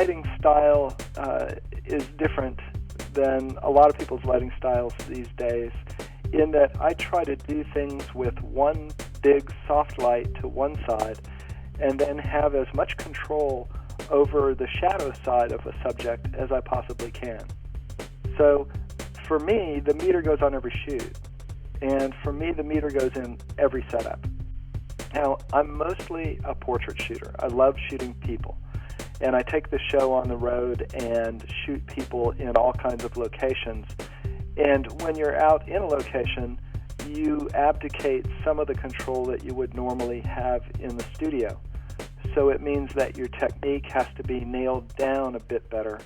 lighting style is different than a lot of people's lighting styles these days, in that I try to do things with one big soft light to one side and then have as much control over the shadow side of a subject as I possibly can. So for me, the meter goes on every shoot, and for me, the meter goes in every setup. Now, I'm mostly a portrait shooter. I love shooting people, and I take the show on the road and shoot people in all kinds of locations. And when you're out in a location, you abdicate some of the control that you would normally have in the studio. So it means that your technique has to be nailed down a bit better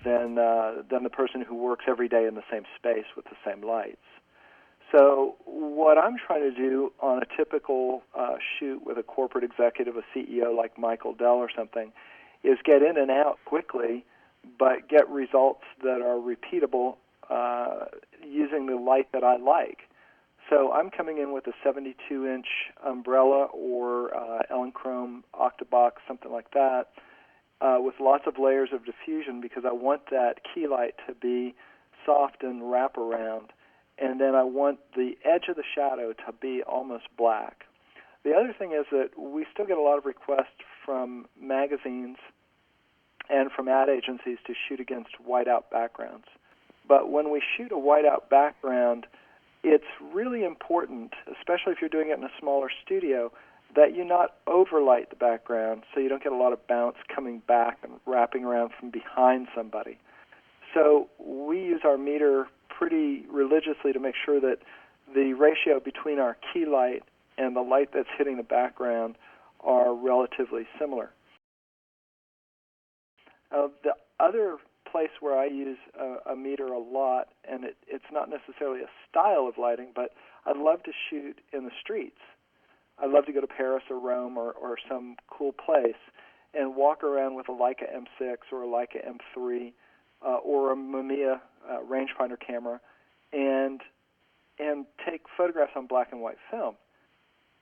than the person who works every day in the same space with the same lights. So what I'm trying to do on a typical shoot with a corporate executive, a CEO like Michael Dell or something, is get in and out quickly, but get results that are repeatable using the light that I like. So I'm coming in with a 72-inch umbrella or Elechrome Octabox, something like that, with lots of layers of diffusion because I want that key light to be soft and wraparound, and then I want the edge of the shadow to be almost black. The other thing is that we still get a lot of requests from magazines and from ad agencies to shoot against whiteout backgrounds. But when we shoot a whiteout background, it's really important, especially if you're doing it in a smaller studio, that you not overlight the background so you don't get a lot of bounce coming back and wrapping around from behind somebody. So we use our meter pretty religiously to make sure that the ratio between our key light and the light that's hitting the background are relatively similar. The other place where I use a meter a lot, and it's not necessarily a style of lighting, but I love to shoot in the streets. I love to go to Paris or Rome or some cool place and walk around with a Leica M6 or a Leica M3 or a Mamiya rangefinder camera and take photographs on black and white film.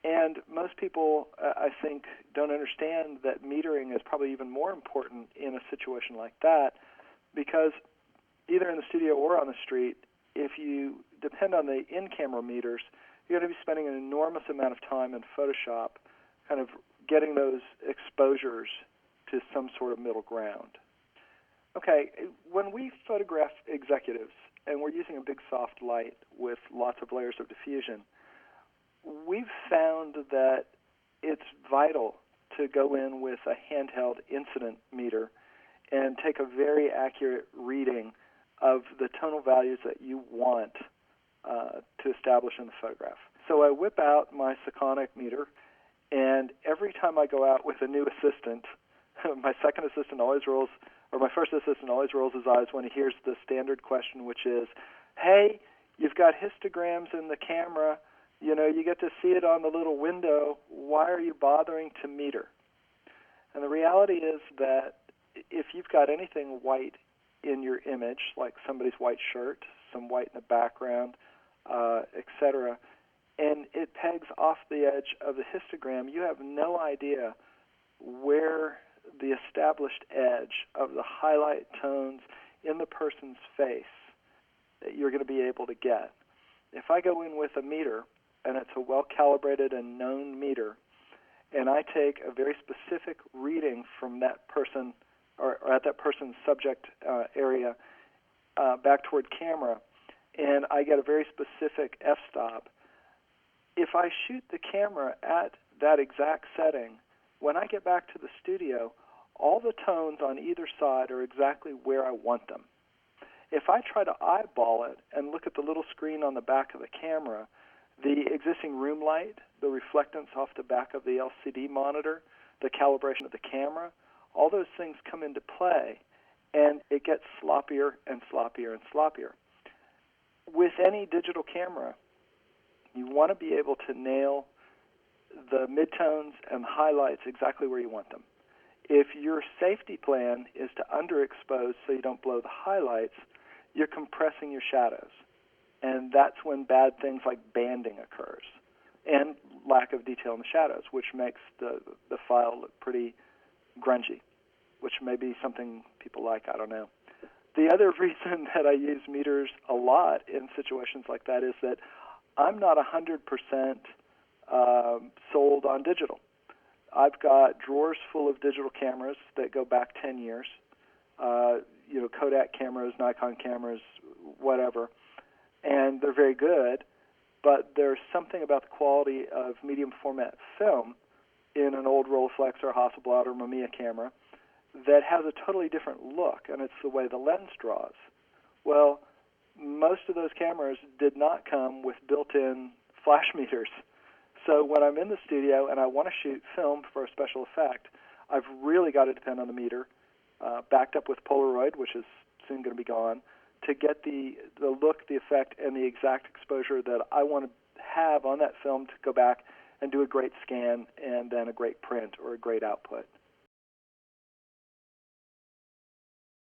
And most people, I think, don't understand that metering is probably even more important in a situation like that, because either in the studio or on the street, if you depend on the in-camera meters, you're going to be spending an enormous amount of time in Photoshop kind of getting those exposures to some sort of middle ground. Okay, when we photograph executives and we're using a big soft light with lots of layers of diffusion, we've found that it's vital to go in with a handheld incident meter and take a very accurate reading of the tonal values that you want to establish in the photograph. So I whip out my Sekonic meter, and every time I go out with a new assistant, my second assistant always rolls, or my first assistant always rolls his eyes when he hears the standard question, which is, hey, you've got histograms in the camera, you know, you get to see it on the little window, why are you bothering to meter? And the reality is that if you've got anything white in your image, like somebody's white shirt, some white in the background, etc., and it pegs off the edge of the histogram, you have no idea where the established edge of the highlight tones in the person's face that you're going to be able to get. If I go in with a meter, and it's a well-calibrated and known meter, and I take a very specific reading from that person or at that person's subject area back toward camera, and I get a very specific f-stop, if I shoot the camera at that exact setting, when I get back to the studio, all the tones on either side are exactly where I want them. If I try to eyeball it and look at the little screen on the back of the camera, the existing room light, the reflectance off the back of the LCD monitor, the calibration of the camera, all those things come into play, and it gets sloppier and sloppier and sloppier. With any digital camera, you want to be able to nail the midtones and highlights exactly where you want them. If your safety plan is to underexpose so you don't blow the highlights, you're compressing your shadows. And that's when bad things like banding occurs and lack of detail in the shadows, which makes the file look pretty grungy, which may be something people like, I don't know. The other reason that I use meters a lot in situations like that is that I'm not 100% sold on digital. I've got drawers full of digital cameras that go back 10 years, Kodak cameras, Nikon cameras, whatever, and they're very good, but there's something about the quality of medium format film in an old Rolleiflex or Hasselblad or Mamiya camera that has a totally different look, and it's the way the lens draws. Well, most of those cameras did not come with built-in flash meters. So when I'm in the studio and I want to shoot film for a special effect, I've really got to depend on the meter, backed up with Polaroid, which is soon going to be gone, to get the look, the effect, and the exact exposure that I want to have on that film to go back and do a great scan and then a great print or a great output.